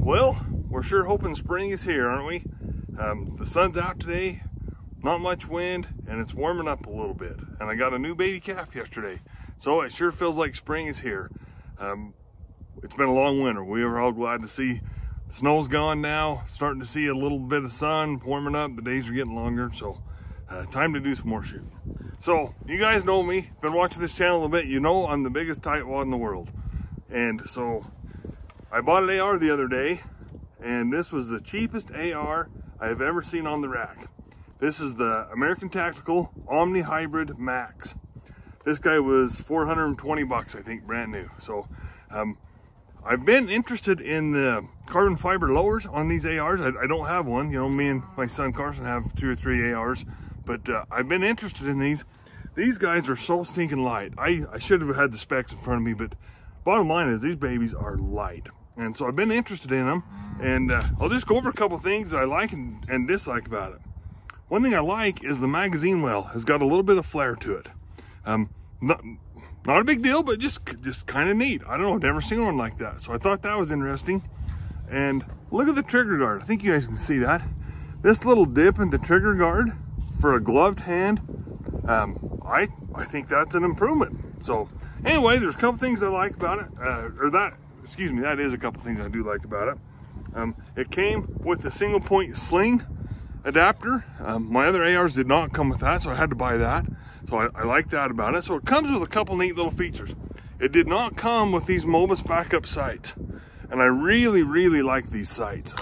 Well, we're sure hoping spring is here, aren't we? The sun's out today, not much wind, and it's warming up a little bit. And I got a new baby calf yesterday, so it sure feels like spring is here. It's been a long winter. We were all glad to see the snow's gone now, starting to see a little bit of sun, warming up. The days are getting longer, so time to do some more shooting. So, you guys know me, been watching this channel a bit, you know I'm the biggest tightwad in the world. And so, I bought an AR the other day, and this was the cheapest AR I have ever seen on the rack. This is the American Tactical Omni Hybrid Max. This guy was 420 bucks, I think, brand new. So, I've been interested in the carbon fiber lowers on these ARs. I don't have one. You know, me and my son Carson have 2 or 3 ARs, but I've been interested in these. These guys are so stinking light. I should have had the specs in front of me, but bottom line is these babies are light. And so I've been interested in them, and I'll just go over a couple things that I like and dislike about it. One thing I like is the magazine well has got a little bit of flair to it. Not a big deal, but just kind of neat. I don't know, I've never seen one like that. So I thought that was interesting. And look at the trigger guard. I think you guys can see that. This little dip in the trigger guard for a gloved hand, I think that's an improvement. So anyway, there's a couple things I like about it, that is a couple things I do like about it. It came with a single point sling adapter. My other ARs did not come with that, so I had to buy that. So I like that about it. So it comes with a couple neat little features. It did not come with these Mobus backup sights. And I really, really like these sights.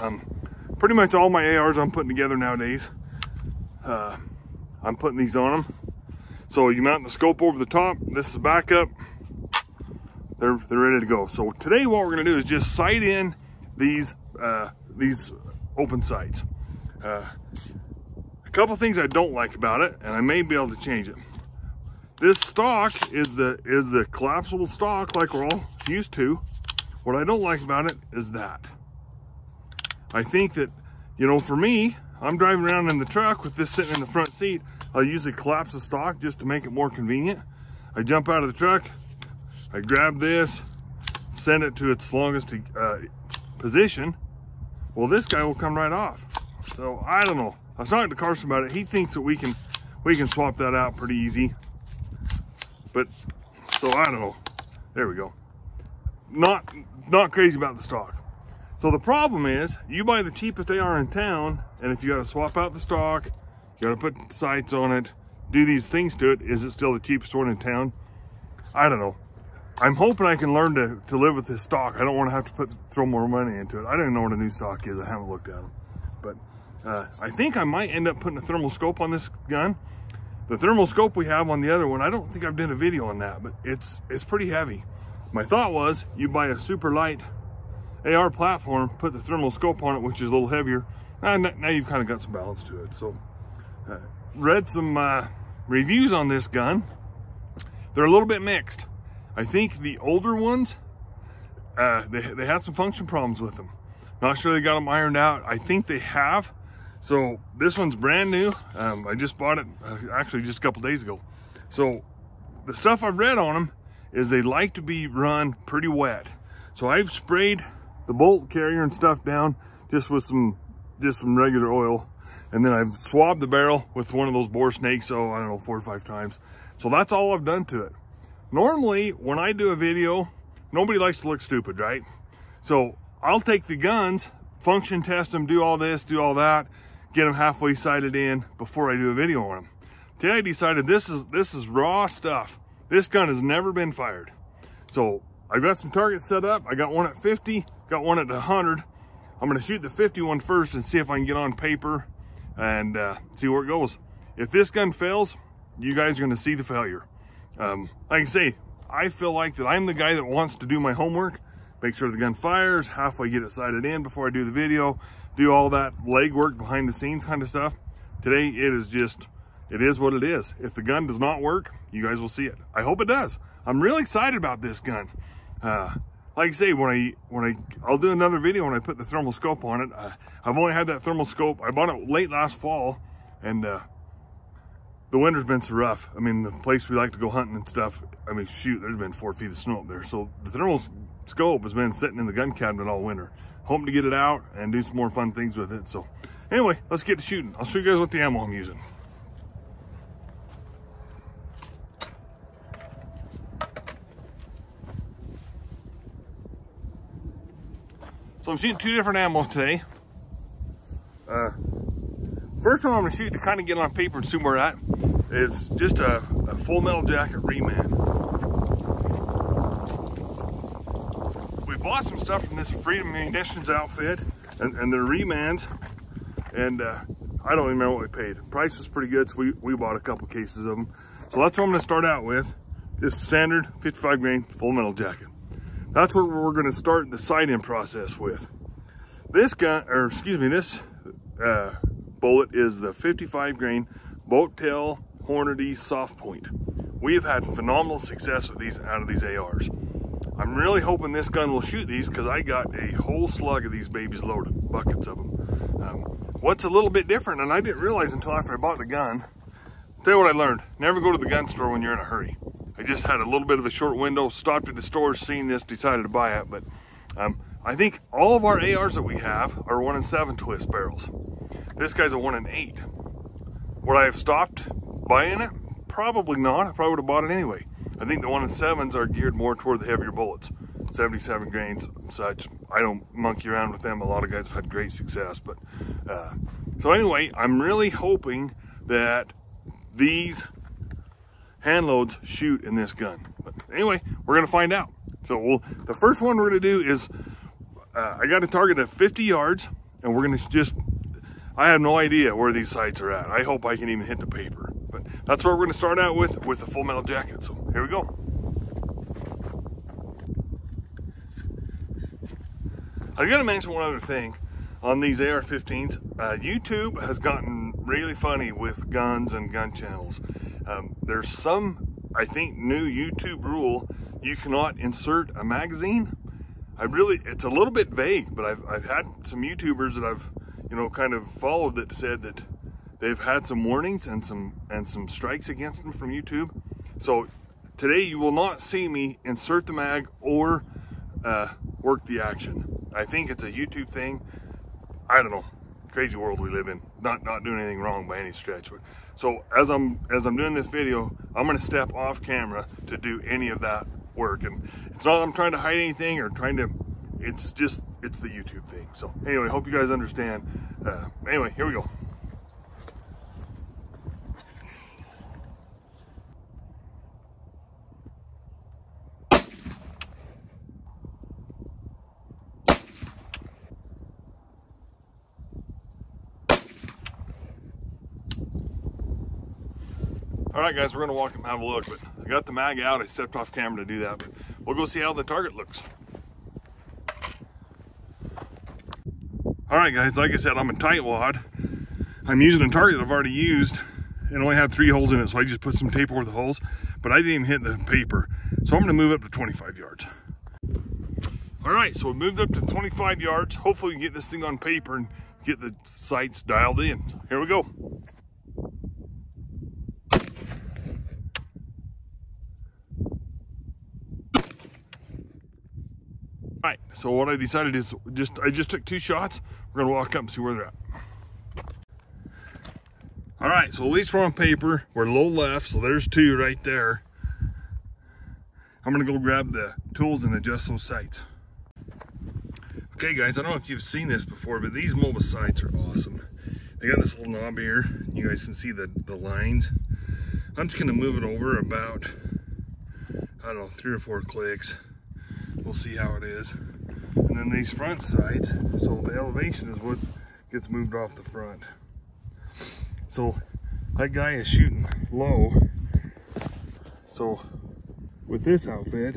Pretty much all my ARs I'm putting together nowadays, I'm putting these on them. So you mount the scope over the top, this is the backup, they're ready to go. So today what we're gonna do is just sight in these open sights. A couple things I don't like about it, and I may be able to change it. This stock is the collapsible stock like we're all used to. What I don't like about it is that. I think that, you know, for me, I'm driving around in the truck with this sitting in the front seat. I'll usually collapse the stock just to make it more convenient. I jump out of the truck, I grab this, send it to its longest position. Well, this guy will come right off. So I don't know. I was talking to Carson about it. He thinks that we can swap that out pretty easy. But so I don't know. There we go. Not crazy about the stock. So the problem is, you buy the cheapest AR in town, and if you got to swap out the stock, you got to put sights on it, do these things to it, is it still the cheapest one in town? I don't know. I'm hoping I can learn to live with this stock. I don't want to have to throw more money into it. I don't even know what a new stock is. I haven't looked at them. But I think I might end up putting a thermal scope on this gun. The thermal scope we have on the other one, I don't think I've done a video on that, but it's pretty heavy. My thought was, you buy a super light AR platform, put the thermal scope on it, which is a little heavier. Now you've kind of got some balance to it. So, read some reviews on this gun. They're a little bit mixed. I think the older ones, they had some function problems with them. Not sure they got them ironed out. I think they have. So this one's brand new. I just bought it actually just a couple days ago. So the stuff I've read on them is they like to be run pretty wet. So I've sprayed the bolt carrier and stuff down just with some regular oil, and then I've swabbed the barrel with one of those bore snakes, so I don't know, 4 or 5 times. So that's all I've done to it. Normally when I do a video, nobody likes to look stupid, right? So I'll take the guns, function test them, do all this, do all that, get them halfway sighted in before I do a video on them. Today I decided this is raw stuff. This gun has never been fired. So I've got some targets set up. I got one at 50, got one at 100. I'm gonna shoot the 50 one first and see if I can get on paper and see where it goes. If this gun fails, you guys are gonna see the failure. Like I say, I feel like that I'm the guy that wants to do my homework, make sure the gun fires, halfway get it sighted in before I do the video, do all that legwork behind the scenes kind of stuff. Today, it is what it is. If the gun does not work, you guys will see it. I hope it does. I'm really excited about this gun. Like I say, I'll do another video when I put the thermal scope on it. I've only had that thermal scope. I bought it late last fall, and the winter's been so rough. I mean, the place we like to go hunting and stuff, I mean, shoot, there's been 4 feet of snow up there. So the thermal scope has been sitting in the gun cabinet all winter. hoping to get it out and do some more fun things with it. So anyway, let's get to shooting. I'll show you guys what the ammo I'm using. So I'm shooting 2 different ammos today. First one I'm going to shoot to kind of get on paper and see where we're at is just a full metal jacket reman. We bought some stuff from this Freedom Munitions outfit and their remans, and I don't even remember what we paid. The price was pretty good, so we bought a couple cases of them. So that's what I'm going to start out with, just standard 55 grain full metal jacket. That's what we're going to start the sight-in process with. This gun, or excuse me, this bullet is the 55 grain boat tail Hornady soft point. We have had phenomenal success with these out of these ARs. I'm really hoping this gun will shoot these because I got a whole slug of these babies loaded, buckets of them. What's a little bit different, and I didn't realize until after I bought the gun, tell you what I learned, never go to the gun store when you're in a hurry. I just had a little bit of a short window, stopped at the store, seen this, decided to buy it, but I think all of our ARs that we have are 1-in-7 twist barrels. This guy's a 1-in-8. Would I have stopped buying it? Probably not. I probably would have bought it anyway. I think the 1-in-7s are geared more toward the heavier bullets, 77 grains and such. I don't monkey around with them. A lot of guys have had great success, but so anyway, I'm really hoping that these hand loads shoot in this gun. But anyway, we're gonna find out. So the first one we're gonna do is, I got a target at 50 yards, and we're gonna just, I have no idea where these sights are at. I hope I can even hit the paper. But that's what we're gonna start out with the full metal jacket. So here we go. I gotta mention one other thing on these AR-15s. YouTube has gotten really funny with guns and gun channels. There's some, I think, new YouTube rule. You cannot insert a magazine. It's a little bit vague, but I've had some YouTubers that I've, kind of followed that said that they've had some warnings and some strikes against them from YouTube. So today you will not see me insert the mag or work the action. I think it's a YouTube thing. I don't know. Crazy world we live in. Not doing anything wrong by any stretch. But so as I'm doing this video, I'm gonna step off camera to do any of that work. And it's not that I'm trying to hide anything or trying to, it's the YouTube thing. So anyway, hope you guys understand. Anyway, here we go. All right, guys, we're gonna walk and have a look, but I got the mag out. I stepped off camera to do that, but we'll go see how the target looks. All right, guys, like I said, I'm a tight wad. I'm using a target I've already used. It only had 3 holes in it, so I just put some tape over the holes, but I didn't even hit the paper. So I'm gonna move up to 25 yards. All right, so we moved up to 25 yards. Hopefully we can get this thing on paper and get the sights dialed in. Here we go. All right, so what I decided is I just took 2 shots. We're gonna walk up and see where they're at. All right, so at least we're on paper. We're low left, so there's 2 right there. I'm gonna go grab the tools and adjust those sights. Okay, guys, I don't know if you've seen this before, but these mobile sights are awesome. They got this little knob here. You guys can see the lines. I'm just gonna move it over about, I don't know, 3 or 4 clicks. We'll see how it is. And then these front sights, so the elevation is what gets moved off the front. So that guy is shooting low. So with this outfit,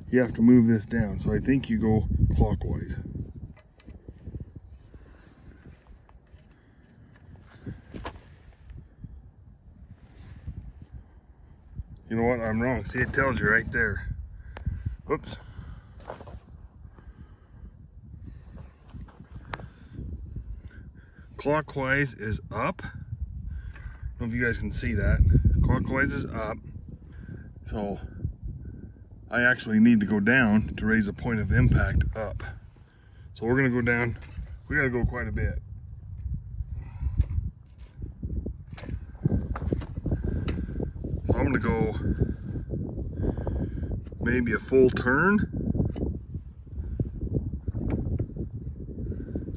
you have to move this down. So I think you go clockwise. You know what? I'm wrong. See, it tells you right there. Whoops. Clockwise is up. I don't know if you guys can see that. Clockwise is up. So I actually need to go down to raise the point of impact up. So we're gonna go down. We gotta go quite a bit. So I'm gonna go maybe a full turn.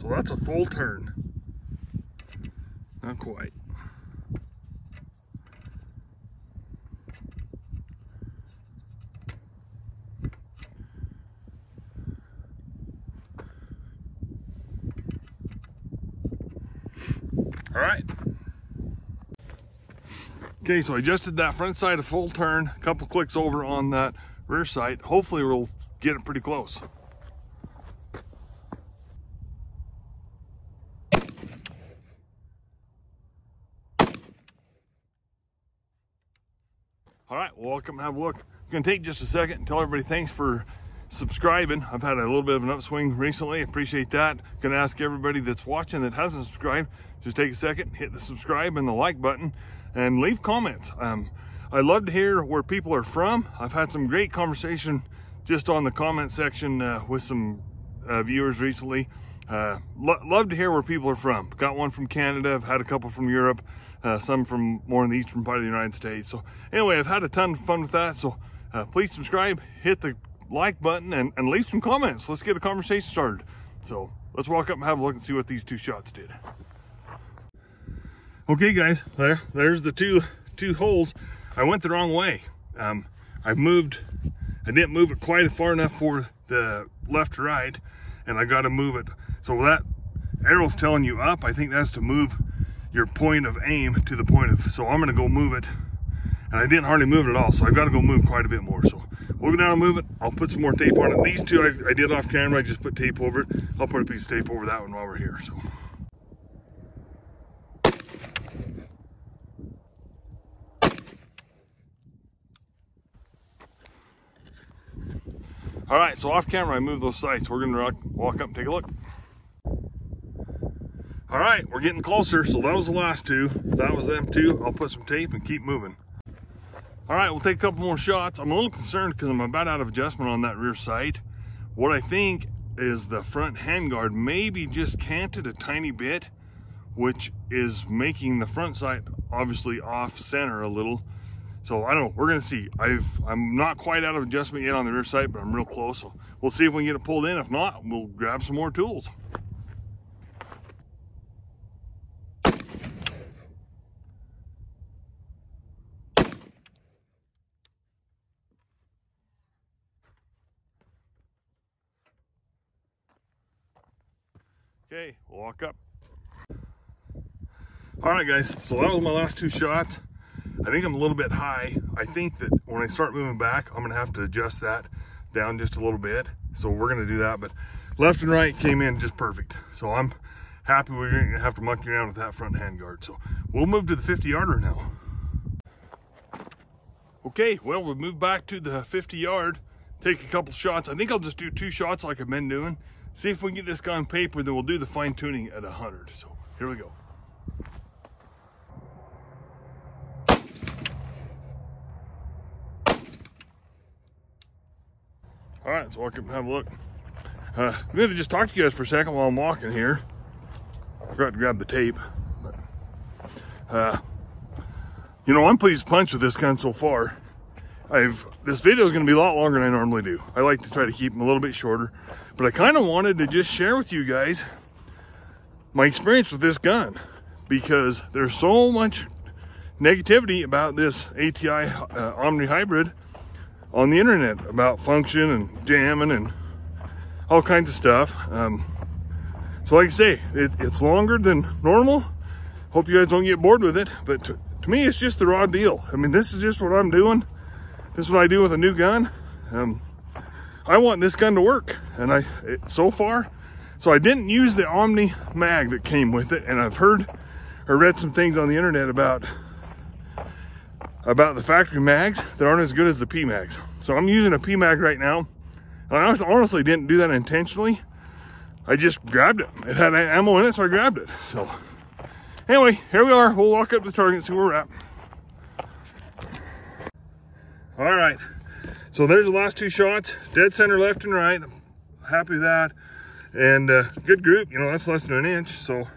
So that's a full turn. Not quite. All right. Okay, so I just did that front side a full turn, a couple clicks over on that rear side. Hopefully we'll get it pretty close. All right, well, welcome and have a look. I'm gonna take just a second and tell everybody thanks for subscribing. I've had a little bit of an upswing recently. Appreciate that. Gonna ask everybody that's watching that hasn't subscribed, just take a second, hit the subscribe and the like button, and leave comments. I love to hear where people are from. I've had some great conversation just on the comment section with some viewers recently. Love to hear where people are from. Got one from Canada. I've had a couple from Europe. Some from more in the eastern part of the United States. So anyway, I've had a ton of fun with that. So please subscribe, hit the like button, and leave some comments. Let's get a conversation started. So let's walk up and have a look and see what these two shots did. Okay guys, there's the two holes. I went the wrong way. I didn't move it quite far enough for the left to right, and I got to move it. So that arrow's telling you up. I think that's to move your point of aim to the point of, so I'm gonna go move it, and I didn't hardly move it at all, so I've got to go move quite a bit more. So we'll go down and move it. I'll put some more tape on it. These two I did off camera. I just put tape over it. I'll put a piece of tape over that one while we're here. So all right, so off camera I moved those sights. We're gonna walk up and take a look. All right, we're getting closer. So that was the last two. That was them two. I'll put some tape and keep moving. All right, we'll take a couple more shots. I'm a little concerned because I'm about out of adjustment on that rear sight. What I think is the front handguard maybe just canted a tiny bit, which is making the front sight obviously off center a little. So I don't know, we're gonna see. I'm not quite out of adjustment yet on the rear sight, but I'm real close. So we'll see if we can get it pulled in. If not, we'll grab some more tools. Okay, we'll walk up. All right guys, so that was my last two shots. I think I'm a little bit high. I think that when I start moving back, I'm gonna have to adjust that down just a little bit. So we're gonna do that, but left and right came in just perfect. So I'm happy we're gonna have to monkey around with that front handguard. So we'll move to the 50-yarder now. Okay, well, we've moved back to the 50-yard, take a couple shots. I think I'll just do 2 shots like I've been doing. See if we can get this guy on paper, then we'll do the fine tuning at 100. So here we go. All right, so walk up and have a look. I'm gonna just talk to you guys for a second while I'm walking here. I forgot to grab the tape. But, you know, I'm pleased punch with this gun so far. This video is gonna be a lot longer than I normally do. I like to try to keep them a little bit shorter, but I kind of wanted to just share with you guys my experience with this gun, because there's so much negativity about this ATI Omni hybrid on the internet about function and jamming and all kinds of stuff. So like I say, it's longer than normal. Hope you guys don't get bored with it, but to me, it's just the raw deal. I mean, this is just what I'm doing. This is what I do with a new gun. I want this gun to work, and so far, so I didn't use the Omni mag that came with it, and I've heard or read some things on the internet about the factory mags that aren't as good as the P mags. So I'm using a P mag right now, and I honestly didn't do that intentionally. I just grabbed it. It had ammo in it, so I grabbed it. So anyway, here we are. We'll walk up to the target and see where we're at. All right, so there's the last 2 shots, dead center left and right. I'm happy with that. And good group, you know, that's less than an inch. So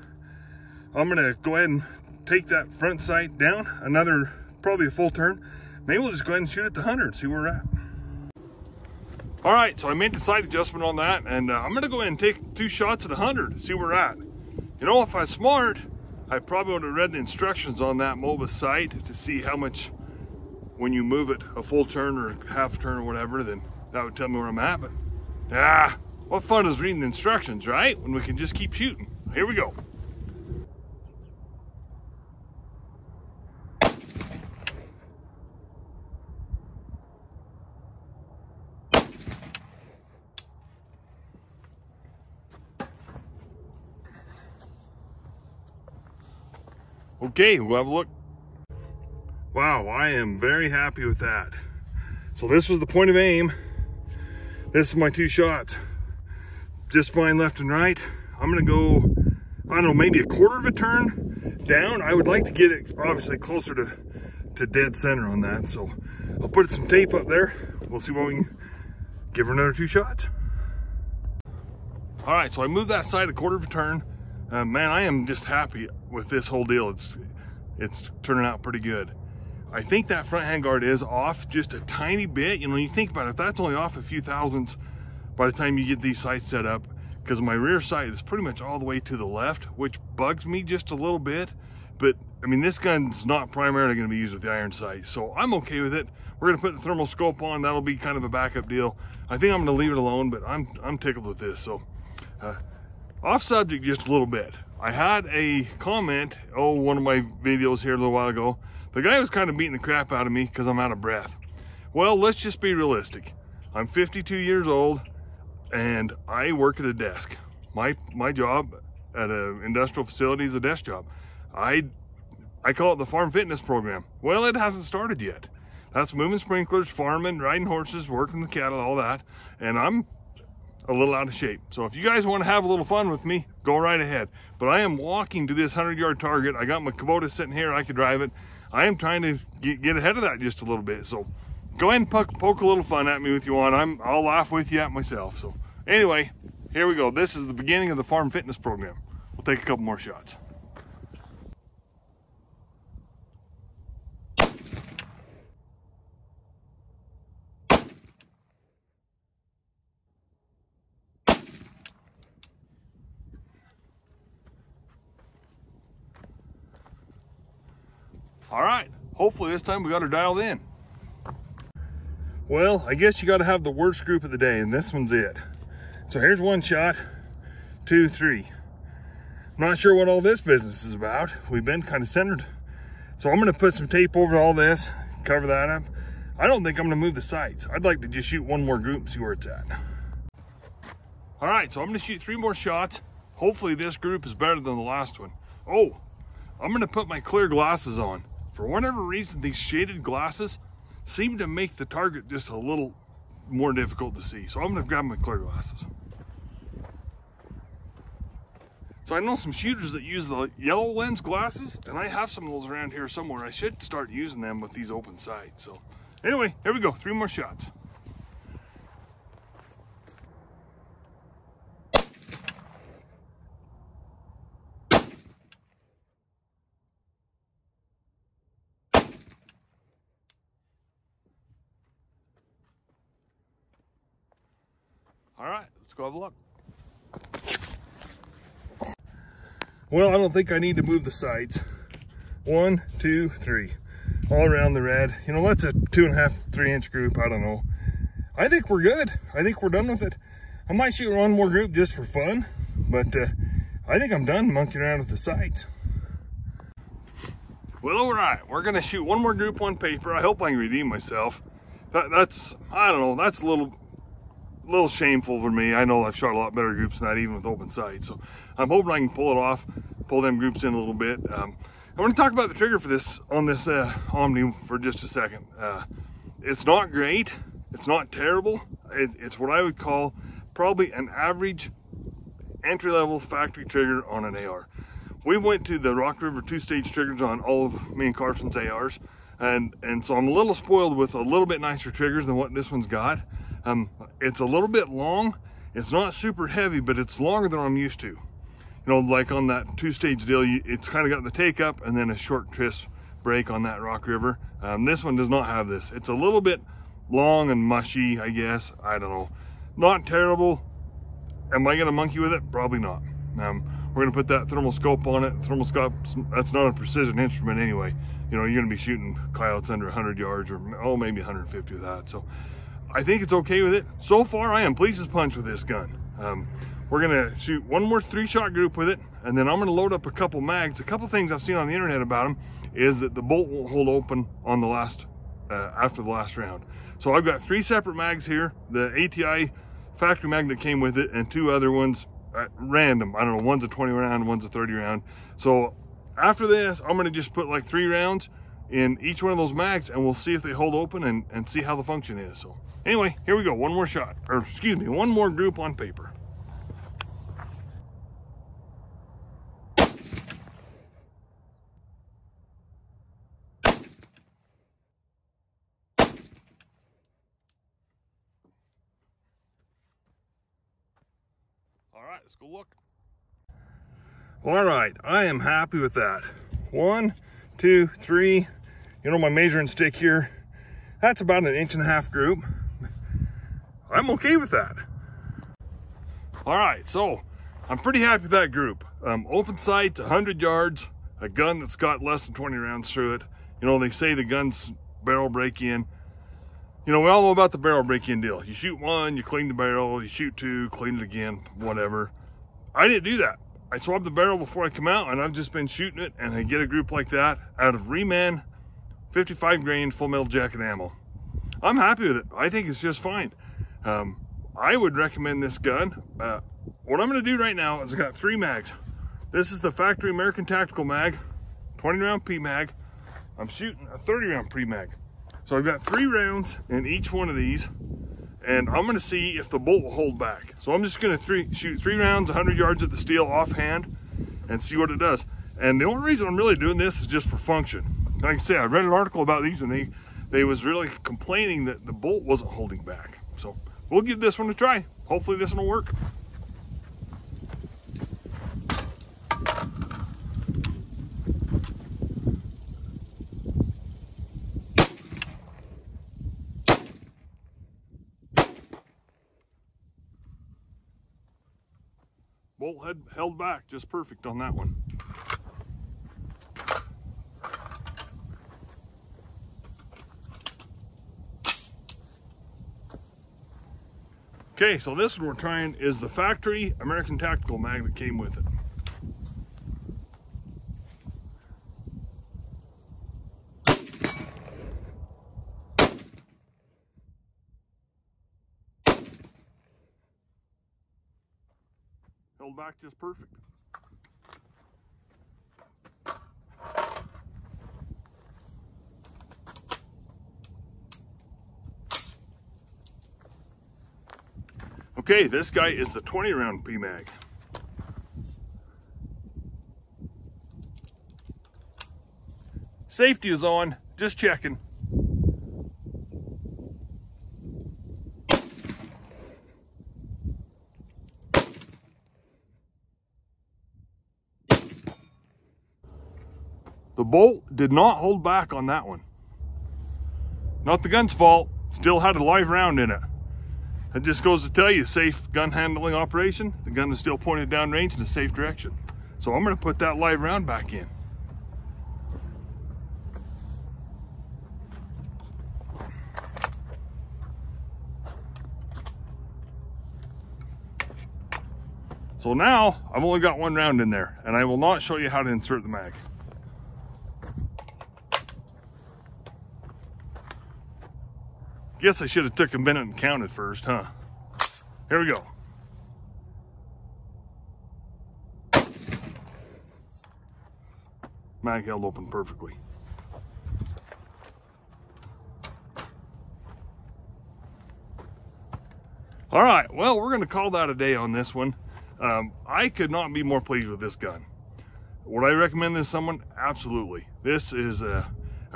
I'm gonna go ahead and take that front sight down another, probably a full turn. Maybe we'll just go ahead and shoot at the 100, see where we're at. All right, so I made the sight adjustment on that, and I'm gonna go ahead and take 2 shots at 100, see where we're at. You know, if I was smart, I probably would have read the instructions on that MOBA sight to see how much, when you move it a full turn or half turn or whatever, then that would tell me where I'm at. But what fun is reading the instructions, right? When we can just keep shooting. Here we go. Okay, we'll have a look. Wow, I am very happy with that. So this was the point of aim. This is my 2 shots. Just fine left and right. I'm gonna go, I don't know, maybe a quarter of a turn down. I would like to get it obviously closer to dead center on that. So I'll put some tape up there. We'll see what we can give her another 2 shots. All right, so I moved that side a quarter of a turn. Man, I am just happy with this whole deal. It's turning out pretty good. I think that front handguard is off just a tiny bit. You know, you think about it, if that's only off a few thousandths by the time you get these sights set up, because my rear sight is pretty much all the way to the left, which bugs me just a little bit. But I mean, this gun's not primarily going to be used with the iron sight, so I'm okay with it. We're going to put the thermal scope on. That'll be kind of a backup deal. I think I'm going to leave it alone, but I'm tickled with this. So off subject just a little bit. I had a comment, one of my videos here a little while ago. The guy was kind of beating the crap out of me because I'm out of breath. Well, let's just be realistic. I'm 52 years old and I work at a desk. My job at an industrial facility is a desk job. I call it the farm fitness program. Well, it hasn't started yet. That's moving sprinklers, farming, riding horses, working the cattle, all that. And I'm a little out of shape. So if you guys want to have a little fun with me, go right ahead. But I am walking to this 100-yard target. I got my Kubota sitting here. I could drive it. I am trying to get ahead of that just a little bit. So go ahead and poke a little fun at me if you want. I'll laugh with you at myself. So anyway, here we go. This is the beginning of the farm fitness program. We'll take a couple more shots. All right, hopefully this time we got her dialed in. Well, I guess you got to have the worst group of the day, and this one's it. So here's 1 shot, 2, 3. I'm not sure what all this business is about. We've been kind of centered. So I'm going to put some tape over all this, cover that up. I don't think I'm going to move the sights. I'd like to just shoot 1 more group and see where it's at. All right, so I'm going to shoot 3 more shots. Hopefully this group is better than the last one. Oh, I'm going to put my clear glasses on. For whatever reason, these shaded glasses seem to make the target just a little more difficult to see. So I'm gonna grab my clear glasses. So I know some shooters that use the yellow lens glasses, and I have some of those around here somewhere. I should start using them with these open sights. So anyway, here we go, 3 more shots. All right, let's go have a look. Well, I don't think I need to move the sights. 1, 2, 3, all around the red. You know, that's a 2.5, 3-inch group. I don't know. I think we're good. I think we're done with it. I might shoot 1 more group just for fun, but I think I'm done monkeying around with the sights. Well, all right, we're gonna shoot 1 more group on paper. I hope I can redeem myself. That's, I don't know, that's a little shameful for me. I know I've shot a lot better groups than that, even with open sights. So I'm hoping I can pull it off, pull them groups in a little bit. I want to talk about the trigger for this on this Omni for just a second. It's not great. It's not terrible. It's what I would call probably an average entry-level factory trigger on an AR. We went to the Rock River 2-stage triggers on all of me and Carson's ARs, and so I'm a little spoiled with a little bit nicer triggers than what this one's got. It's a little bit long, It's not super heavy, but it's longer than I'm used to. You know, like on that 2-stage deal, it's kind of got the take up and then a short crisp break on that Rock River. This one does not have this. It's a little bit long and mushy, I guess. I don't know. Not terrible. Am I gonna monkey with it? Probably not. We're gonna put that thermal scope on it. Thermal scope, that's not a precision instrument anyway. You know, you're gonna be shooting coyotes under 100 yards or maybe 150 with that. So I think it's okay with it. So far, I am pleased as punch with this gun. We're gonna shoot one more 3-shot group with it, and then I'm gonna load up a couple mags. A couple things I've seen on the internet about them is that the bolt won't hold open on the last, after the last round. So I've got 3 separate mags here, the ATI factory mag that came with it, and 2 other ones, random. I don't know, one's a 20 round, one's a 30 round. So after this, I'm gonna just put like 3 rounds in each one of those mags, and we'll see if they hold open and see how the function is. So anyway, here we go, one more shot, or excuse me, one more group on paper. All right, let's go look. All right, I am happy with that. 1, 2, 3. You know, my measuring stick here, that's about an 1.5 inch group. I'm okay with that. All right, so I'm pretty happy with that group. Open sights, 100 yards, a gun that's got less than 20 rounds through it. You know, they say the gun's barrel break-in. You know, we all know about the barrel break-in deal. You shoot 1, you clean the barrel, you shoot 2, clean it again, whatever. I didn't do that. I swabbed the barrel before I come out, and I've just been shooting it, and I get a group like that out of Reman 55 grain full metal jacket ammo. I'm happy with it. I think it's just fine. I would recommend this gun. What I'm gonna do right now is I got 3 mags. This is the factory American Tactical mag, 20 round P mag. I'm shooting a 30 round pre mag. So I've got 3 rounds in each one of these, and I'm gonna see if the bolt will hold back. So I'm just gonna shoot 3 rounds, 100 yards at the steel offhand, and see what it does. And the only reason I'm really doing this is just for function. Like I say, I read an article about these, and they was really complaining that the bolt wasn't holding back. So we'll give this one a try. Hopefully this one will work. Bolt held back just perfect on that one. Okay, so this one we're trying is the factory American Tactical mag that came with it. Held back just perfect. Okay, this guy is the 20 round PMag. Safety is on, just checking. The bolt did not hold back on that one. Not the gun's fault, still had a live round in it. It just goes to tell you, safe gun handling operation. The gun is still pointed downrange in a safe direction. So I'm gonna put that live round back in. So now, I've only got 1 round in there, and I will not show you how to insert the mag. Guess I should have took a minute and counted first, huh? Here we go. Mag held open perfectly. All right, well, we're gonna call that a day on this one. I could not be more pleased with this gun. Would I recommend this to someone? Absolutely. This is a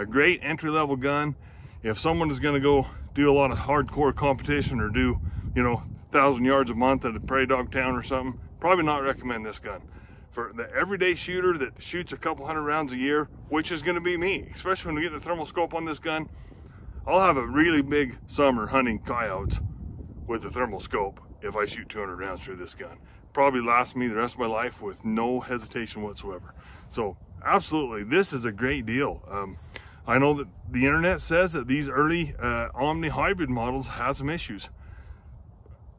great entry-level gun. If someone is gonna go do a lot of hardcore competition or do, you know, 1,000 yards a month at a prairie dog town or something, probably not recommend this gun. For the everyday shooter that shoots a couple hundred rounds a year, which is going to be me, especially when we get the thermal scope on this gun, I'll have a really big summer hunting coyotes with the thermal scope if I shoot 200 rounds through this gun. Probably lasts me the rest of my life with no hesitation whatsoever. So absolutely, this is a great deal. I know that the internet says that these early Omni hybrid models have some issues.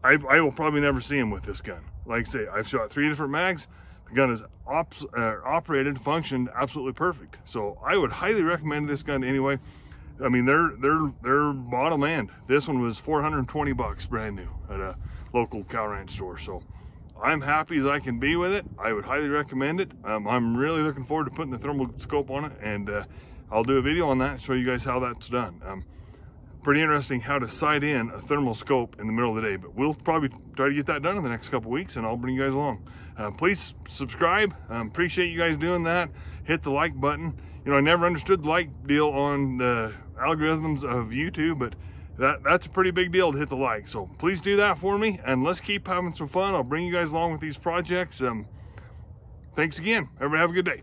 I will probably never see them with this gun. Like I say, I've shot 3 different mags. The gun is operated, functioned absolutely perfect. So I would highly recommend this gun anyway. I mean, they're bottom end. This one was 420 bucks brand new at a local cow ranch store. So I'm happy as I can be with it. I would highly recommend it. I'm really looking forward to putting the thermal scope on it, and I'll do a video on that and show you guys how that's done. Pretty interesting how to sight in a thermal scope in the middle of the day, but we'll probably try to get that done in the next couple weeks, and I'll bring you guys along. Please subscribe. Appreciate you guys doing that. Hit the like button. You know, I never understood the like deal on the algorithms of YouTube, but that's a pretty big deal to hit the like. So please do that for me, and let's keep having some fun. I'll bring you guys along with these projects. Thanks again. Everybody have a good day.